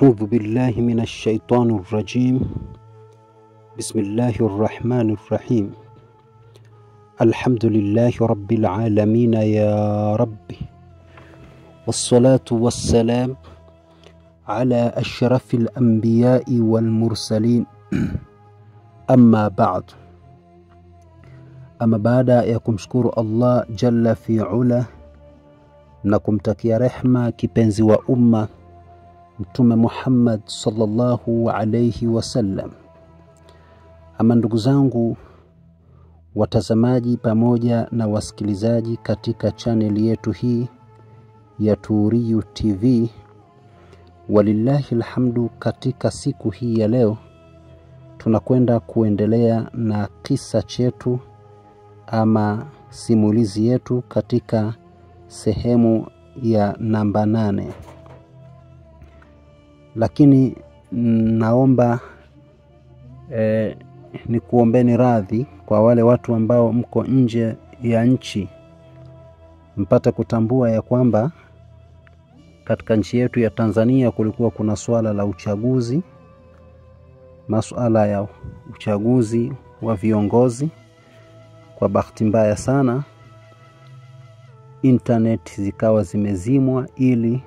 أعوذ بالله من الشيطان الرجيم. بسم الله الرحمن الرحيم. الحمد لله رب العالمين يا رب، والصلاة والسلام على أشرف الأنبياء والمرسلين. أما بعد ya kumshukuru Allah jalla fi ula na kumtakia rehma kipenzi wa umma Mtume Muhammad sallallahu alayhi wasallam. Ama ndugu zangu watazamaji pamoja na wasikilizaji katika channel yetu hii ya Turiyu TV, walillahi alhamdu, katika siku hii ya leo tunakwenda kuendelea na kisa chetu ama simulizi yetu katika sehemu ya namba 8. Lakini naomba ni kuombeni radhi kwa wale watu ambao mko nje ya nchi, mpate kutambua ya kwamba katika nchi yetu ya Tanzania kulikuwa kuna swala la uchaguzi, masuala ya uchaguzi wa viongozi. Kwa bahati mbaya sana internet zikawa zimezimwa ili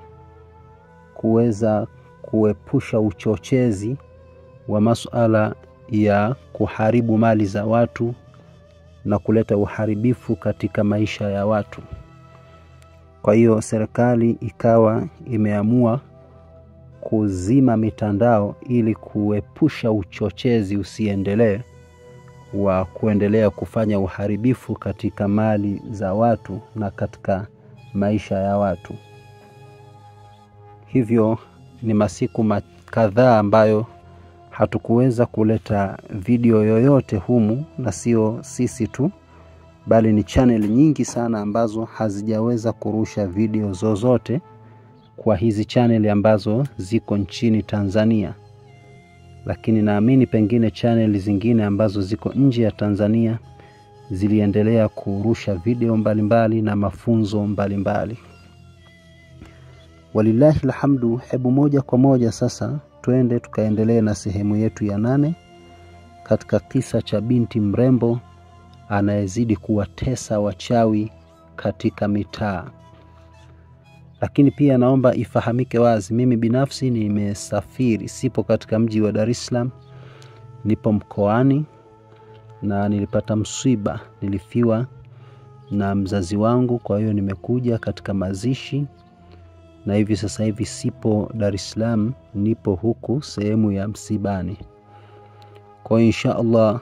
kuweza kuepusha uchochezi wa masuala ya kuharibu mali za watu na kuleta uharibifu katika maisha ya watu. Kwa hiyo serikali ikawa imeamua kuzima mitandao ili kuepusha uchochezi usiendelee wa kuendelea kufanya uharibifu katika mali za watu na katika maisha ya watu. Hivyo ni masiku kadhaa ambayo hatukuweza kuleta video yoyote humu, na sio sisi tu bali ni channel nyingi sana ambazo hazijaweza kurusha video zozote kwa hizi channel ambazo ziko nchini Tanzania. Lakini naamini pengine channel zingine ambazo ziko nje ya Tanzania ziliendelea kurusha video mbalimbali na mafunzo mbalimbali. Walillahi alhamdu. Hebu moja kwa moja sasa tuende tukaendelee na sehemu yetu ya 8 katika kisa cha binti mrembo anayezidi kuwatesa wachawi katika mitaa. Lakini pia naomba ifahamike wazi, mimi binafsi nimesafiri, sipo katika mji wa Dar es Salaam, nipo mkoani na nilipata msiba, nilifiwa na mzazi wangu. Kwa hiyo nimekuja katika mazishi na hivi sasa hivi sipo Dar es Salaam, nipo huku sehemu ya msibani. Kwa insha Allah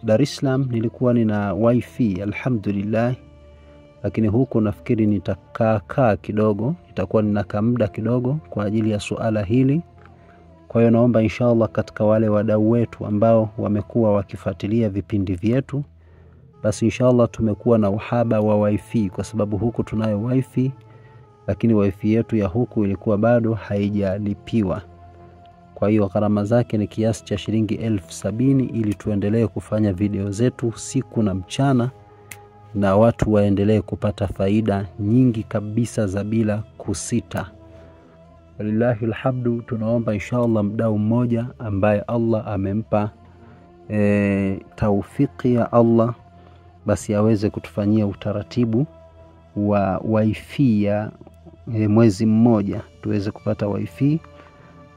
Dar es Salaam nilikuwa nina wifi alhamdulillah, lakini huko nafikiri nitakaa kidogo, itakuwa ninakaa muda kidogo kwa ajili ya suala hili. Kwa hiyo naomba inshallah katika wale wadau wetu ambao wamekuwa wakifuatilia vipindi vyetu, basi inshallah tumekuwa na uhaba wa wifi, kwa sababu huku tunayo wifi lakini wifi yetu ya huku ilikuwa bado haijalipiwa. Kwa hiyo gharama zake ni kiasi cha shilingi 70,000 ili tuendelee kufanya video zetu siku na mchana na watu waendelee kupata faida nyingi kabisa za bila kusita. Walillahi alhamdu. Tunaomba inshallah mdau mmoja ambaye Allah amempa taufiki ya Allah, basi aweze kutufanyia utaratibu wa wifi ya mwezi mmoja, tuweze kupata wifi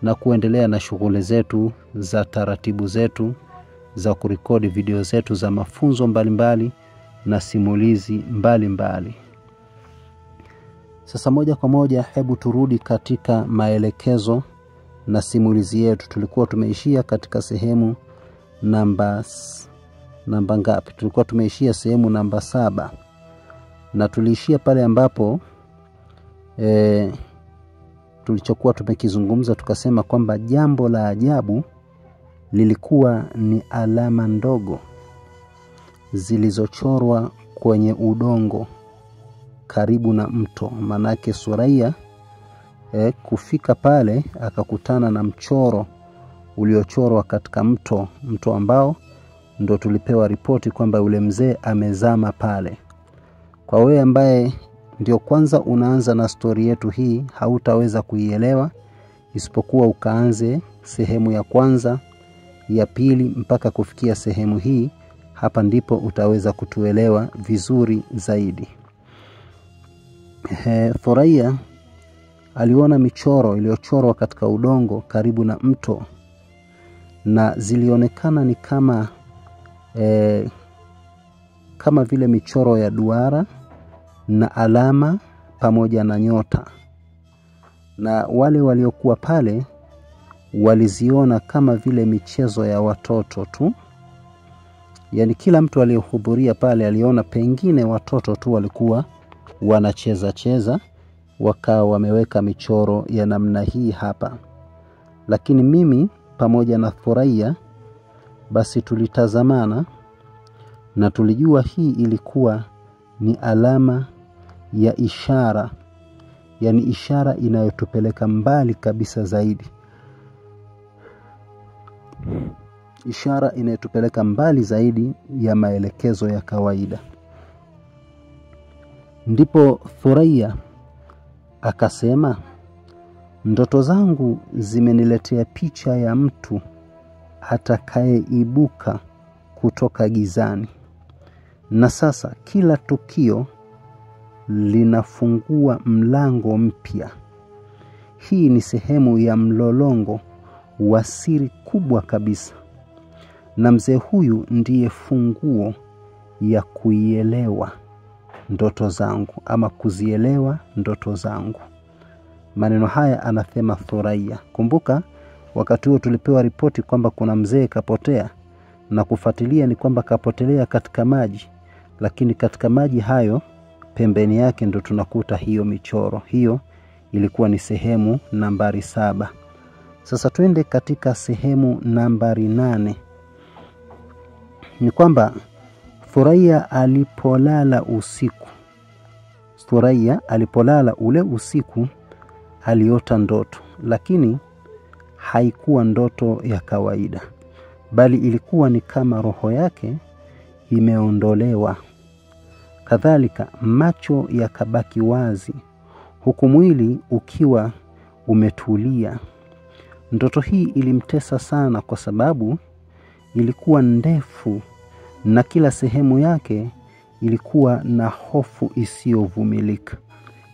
na kuendelea na shughuli zetu za taratibu zetu za kurekodi video zetu za mafunzo mbalimbali na simulizi mbalimbali. Sasa moja kwa moja hebu turudi katika maelekezo na simulizi yetu. Tulikuwa tumeishia katika sehemu namba ngapi? Tulikuwa tumeishia sehemu namba 7 na tuliishia pale ambapo tulichokuwa tumekizungumza, tukasema kwamba jambo la ajabu lilikuwa ni alama ndogo zilizochorwa kwenye udongo karibu na mto. Manake Suraya kufika pale akakutana na mchoro uliochorwa katika mto ambao ndo tulipewa ripoti kwamba yule mzee amezama pale. Kwa wewe ambaye ndio kwanza unaanza na story yetu hii, hautaweza kuielewa isipokuwa ukaanze sehemu ya kwanza, ya pili mpaka kufikia sehemu hii. Hapa ndipo utaweza kutuelewa vizuri zaidi. Thuraiya aliona michoro iliyochorwa katika udongo karibu na mto, na zilionekana ni kama vile michoro ya duara na alama pamoja na nyota. Na wale waliokuwa pale waliziona kama vile michezo ya watoto tu. Yani kila mtu aliyehudhuria pale aliona pengine watoto tu walikuwa wanacheza, wakawa wameweka michoro ya namna hii hapa. Lakini mimi pamoja na Thuraiya basi tulitazamana na tulijua hii ilikuwa ni alama ya ishara, yani ishara inayotupeleka mbali kabisa zaidi. Ishara inayotupeleka mbali zaidi ya maelekezo ya kawaida. Ndipo Thuraiya akasema, ndoto zangu zimeniletea picha ya mtu atakayeibuka kutoka gizani. Na sasa kila tukio linafungua mlango mpya. Hii ni sehemu ya mlolongo wa siri kubwa kabisa. Na mzee huyu ndiye funguo ya kuielewa ndoto zangu, ama kuzielewa ndoto zangu. Maneno haya anasema Thuraiya. Kumbuka wakati huo tulipewa ripoti kwamba kuna mzee kapotea, na kufuatilia ni kwamba kapotelea katika maji, lakini katika maji hayo pembeni yake ndo tunakuta hiyo michoro. Hiyo ilikuwa ni sehemu nambari 7. Sasa twende katika sehemu nambari 8. Ni kwamba Thuraiya alipolala usiku. Thuraiya alipolala ule usiku aliota ndoto, lakini haikuwa ndoto ya kawaida, bali ilikuwa ni kama roho yake imeondolewa. Kadhalika macho yakabaki wazi, huku mwili ukiwa umetulia. Ndoto hii ilimtesa sana kwa sababu ilikuwa ndefu na kila sehemu yake ilikuwa na hofu isiyovumilika.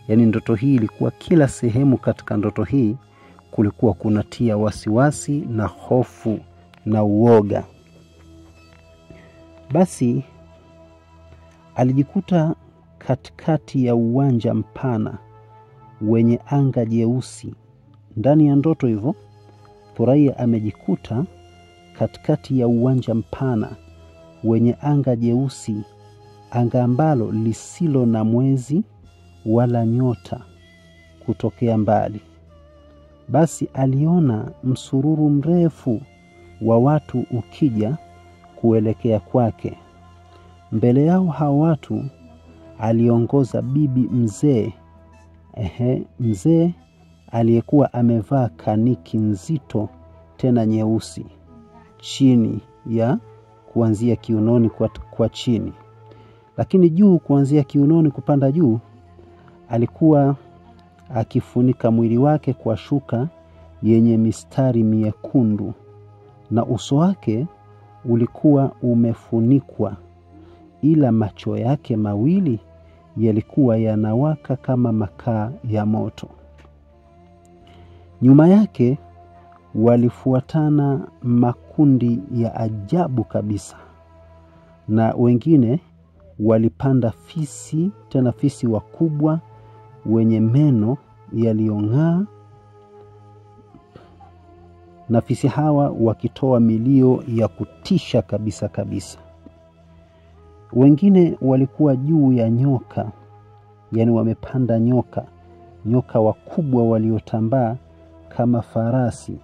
Yani ndoto hii ilikuwa kila sehemu katika ndoto hii kulikuwa kunatia wasiwasi na hofu na uoga. Basi alijikuta katikati ya uwanja mpana wenye anga jeusi. Ndani ya ndoto hivyo Thuraiya amejikuta katikati ya uwanja mpana wenye anga jeusi, anga ambalo lisilo na mwezi wala nyota kutokea mbali. Basi aliona msururu mrefu wa watu ukija kuelekea kwake. Mbele yao hao watu aliongoza bibi mzee. Mzee aliyekuwa amevaa kaniki nzito tena nyeusi chini ya kuanzia kiunoni kwa chini. Lakini juu kuanzia kiunoni kupanda juu alikuwa akifunika mwili wake kwa shuka yenye mistari miekundu, na uso wake ulikuwa umefunikwa, ila macho yake mawili yalikuwa yanawaka kama makaa ya moto. Nyuma yake walifuatana makundi ya ajabu kabisa, na wengine walipanda fisi, tena fisi wakubwa wenye meno yaliyong'aa, na fisi hawa wakitoa milio ya kutisha kabisa kabisa. Wengine walikuwa juu ya nyoka, yani wamepanda nyoka wakubwa waliotambaa kama farasi,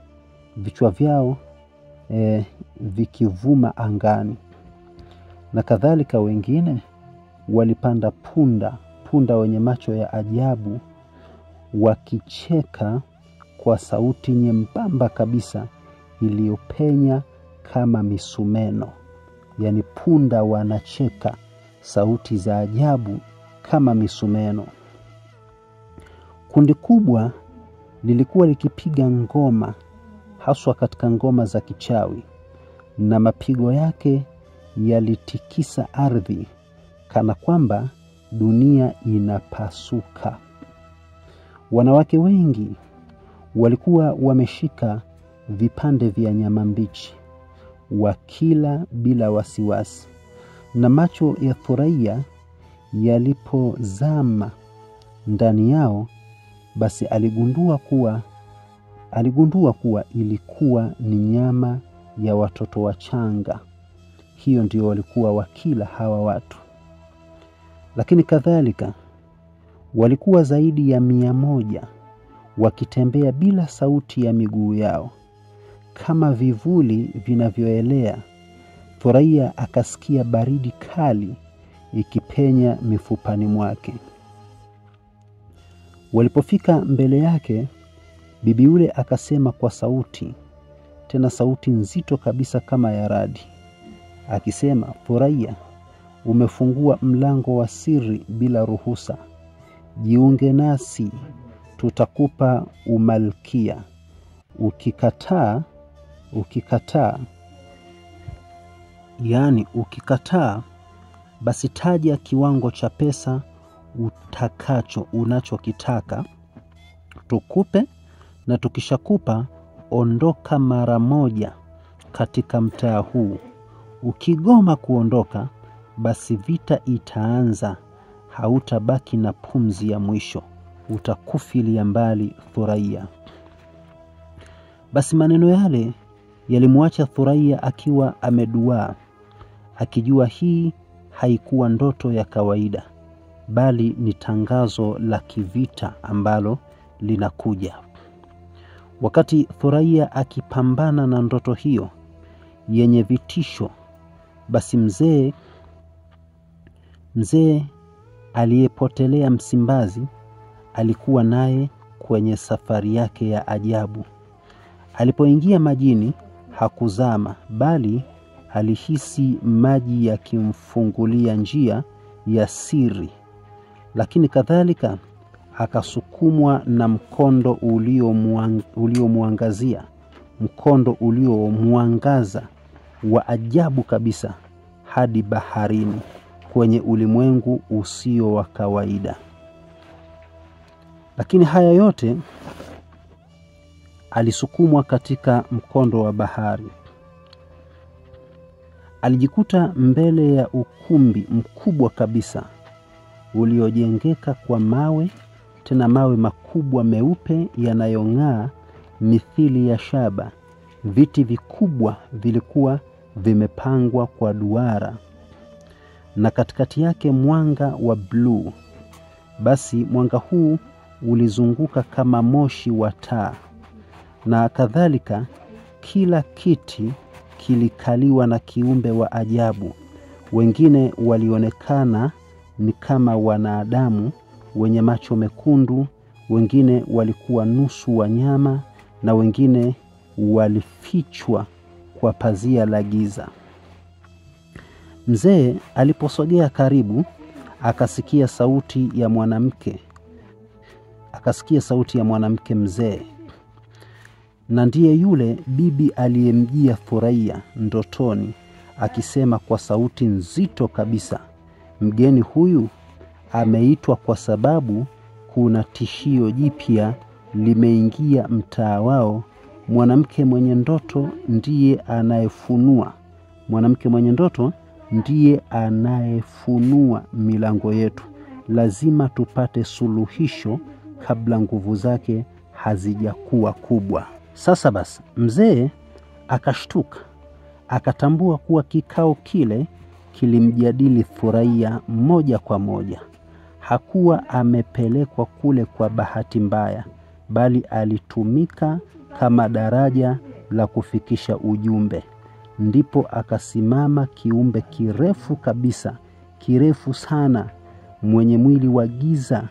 vichwa vyao vikivuma angani. Na kadhalika wengine walipanda punda wenye macho ya ajabu, wakicheka kwa sauti nyembamba kabisa iliyopenya kama misumeno. Yani punda wanacheka sauti za ajabu kama misumeno. Kundi kubwa lilikuwa likipiga ngoma, haswa katika ngoma za kichawi, na mapigo yake yalitikisa ardhi kana kwamba dunia inapasuka. Wanawake wengi walikuwa wameshika vipande vya nyama mbichi, wakila bila wasiwasi, na macho ya Thuraiya yalipozama ndani yao, basi aligundua kuwa ilikuwa ni nyama ya watoto wachanga. Hiyo ndio walikuwa wakila hawa watu. Lakini kadhalika walikuwa zaidi ya 100 wakitembea bila sauti ya miguu yao, kama vivuli vinavyoelea. Thuraiya akasikia baridi kali ikipenya mifupani mwake. Walipofika mbele yake, bibi yule akasema kwa sauti, tena sauti nzito kabisa kama ya radi, akisema, Thuraiya, umefungua mlango wa siri bila ruhusa. Jiunge nasi, tutakupa umalkia. Ukikataa, basi taja kiwango cha pesa unachokitaka tukupe, na tukishakupa, ondoka mara moja katika mtaa huu. Ukigoma kuondoka, basi vita itaanza. Hautabaki na pumzi ya mwisho, utakufilia mbali Thuraiya. Basi maneno yale yalimwacha Thuraiya akiwa ameduaa, akijua hii haikuwa ndoto ya kawaida, bali ni tangazo la kivita ambalo linakuja. Wakati Thuraiya akipambana na ndoto hiyo yenye vitisho, basi mzee aliyepotelea Msimbazi alikuwa naye kwenye safari yake ya ajabu. Alipoingia majini hakuzama, bali alihisi maji yakimfungulia njia ya siri. Lakini kadhalika akasukumwa na mkondo uliomwangaza wa ajabu kabisa hadi baharini, kwenye ulimwengu usio wa kawaida. Lakini haya yote alisukumwa katika mkondo wa bahari. Alijikuta mbele ya ukumbi mkubwa kabisa uliojengeka kwa mawe, tena mawe makubwa meupe yanayong'aa mithili ya shaba. Viti vikubwa vilikuwa vimepangwa kwa duara, na katikati yake mwanga wa bluu. Basi mwanga huu ulizunguka kama moshi wa taa, na kadhalika kila kiti kilikaliwa na kiumbe wa ajabu. Wengine walionekana ni kama wanadamu wenye macho mekundu, wengine walikuwa nusu wanyama, na wengine walifichwa kwa pazia la giza. Mzee aliposogea karibu, akasikia sauti ya mwanamke mzee. Na ndiye yule bibi aliyemjia Thuraiya ndotoni, akisema kwa sauti nzito kabisa, mgeni huyu ameitwa kwa sababu kuna tishio jipya limeingia mtaa wao. Mwanamke mwenye ndoto ndiye anayefunua milango yetu. Lazima tupate suluhisho kabla nguvu zake hazijakuwa kubwa. Sasa basi, mzee akashtuka, akatambua kuwa kikao kile kilimjadili Thuraiya moja kwa moja. Hakuwa amepelekwa kule kwa bahati mbaya, bali alitumika kama daraja la kufikisha ujumbe. Ndipo akasimama kiumbe kirefu kabisa, kirefu sana, mwenye mwili wa giza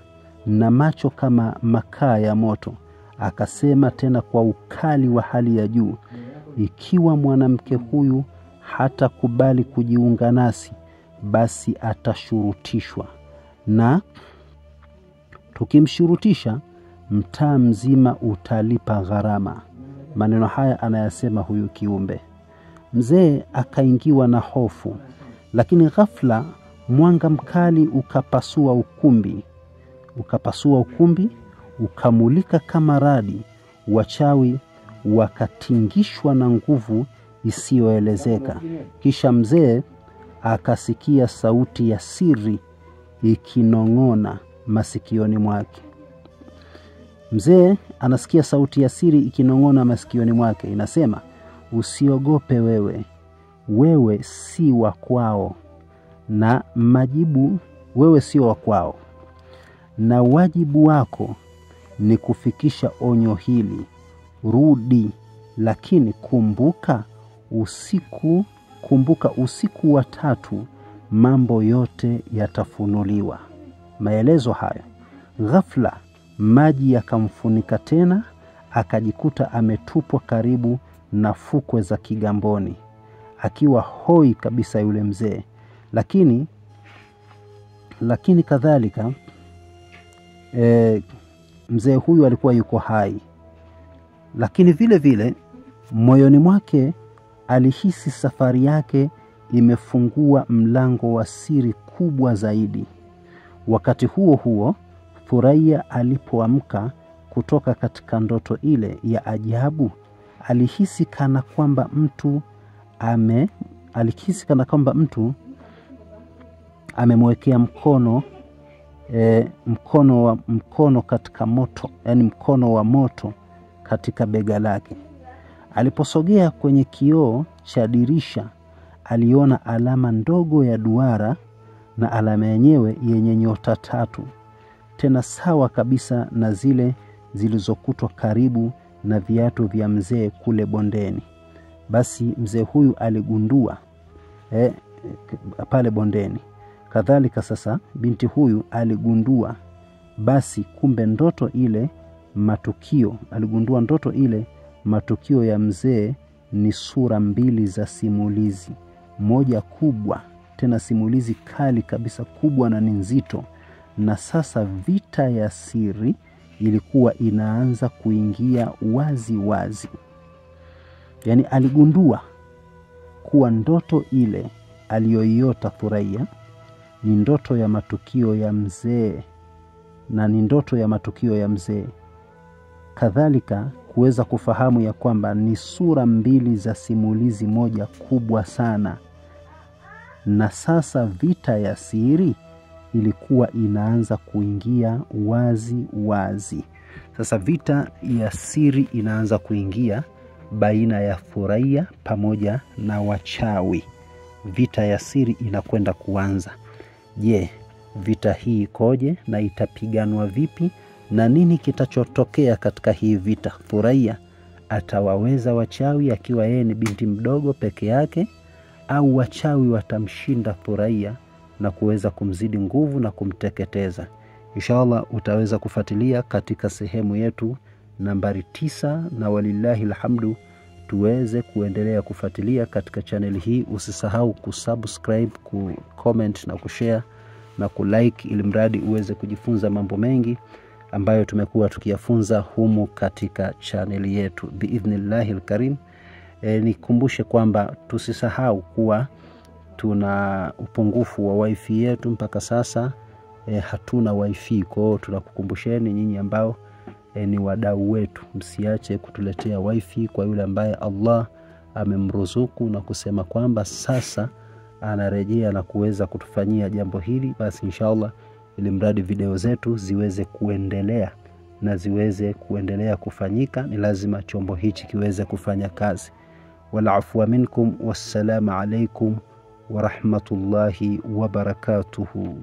na macho kama makaa ya moto. Akasema tena kwa ukali wa hali ya juu, ikiwa mwanamke huyu hatakubali kujiunga nasi, basi atashurutishwa, na tukimshurutisha mtaa mzima utalipa gharama. Maneno haya anayasema huyu kiumbe. Mzee akaingiwa na hofu, lakini ghafla mwanga mkali ukapasua ukumbi, ukamulika kama radi. Wachawi wakatingishwa na nguvu isiyoelezeka. Kisha mzee akasikia sauti ya siri ikinong'ona masikioni mwake. Mzee anasikia sauti ya siri ikinong'ona masikioni mwake. Inasema, usiogope wewe si wa kwao, na majibu wewe si wa kwao, na wajibu wako ni kufikisha onyo hili. Rudi, lakini kumbuka usiku wa 3 mambo yote yatafunuliwa. Maelezo haya. Ghafla maji yakamfunika tena, akajikuta ametupwa karibu na fukwe za Kigamboni, akiwa hoi kabisa yule mzee. Lakini kadhalika mzee huyu alikuwa yuko hai, lakini vile vile moyoni mwake alihisi safari yake imefungua mlango wa siri kubwa zaidi. Wakati huo Thuraiya alipoamka kutoka katika ndoto ile ya ajabu, alihisi kana kwamba amemwekea mkono katika moto, yani mkono wa moto katika bega lake. Aliposogea kwenye kioo cha dirisha, aliona alama ndogo ya duara, na alama yenyewe yenye nyota 3, tena sawa kabisa na zile zilizokutwa karibu na viatu vya mzee kule bondeni. Basi mzee huyu aligundua pale bondeni. Kadhalika sasa binti huyu aligundua, basi kumbe ndoto ile matukio ya mzee ni sura 2 za simulizi. Moja kubwa, tena simulizi kali kabisa, kubwa na nzito. Na sasa vita ya siri ilikuwa inaanza kuingia wazi wazi. Yani aligundua kuwa ndoto ile aliyoiota Thuraiya ni ndoto ya matukio ya mzee, na ni ndoto ya matukio ya mzee. Kadhalika kuweza kufahamu ya kwamba ni sura 2 za simulizi moja kubwa sana. Na sasa vita ya siri ilikuwa inaanza kuingia wazi wazi. Sasa vita ya siri inaanza kuingia baina ya Thuraiya pamoja na wachawi. Vita ya siri inakwenda kuanza. Je, vita hii ikoje na itapiganwa vipi, na nini kitachotokea katika hii vita? Thuraiya atawaweza wachawi akiwa yeye ni binti mdogo peke yake, au wachawi watamshinda Thuraiya na kuweza kumzidi nguvu na kumteketeza? Inshallah utaweza kufuatilia katika sehemu yetu nambari 9, na walillahi alhamdu tuweze kuendelea kufuatilia katika channel hii. Usisahau kusubscribe, kucomment na kushare na kulike, ili mradi uweze kujifunza mambo mengi ambayo tumekuwa tukiyafunza humu katika channel yetu biidhnillahi alkarim. Nikumbushe kwamba tusisahau kuwa tuna upungufu wa wifi yetu mpaka sasa. Hatuna wifi, kwa hiyo tunakukumbusheni nyinyi ambao ni wadau wetu, msiache kutuletea wifi kwa yule ambaye Allah amemruzuku na kusema kwamba sasa anarejea na kuweza kutufanyia jambo hili. Basi inshallah, ili mradi video zetu ziweze kuendelea na ziweze kuendelea kufanyika, ni lazima chombo hichi kiweze kufanya kazi. Wal afwa minkum, wassalamu alaikum wa rahmatullahi wa barakatuhu.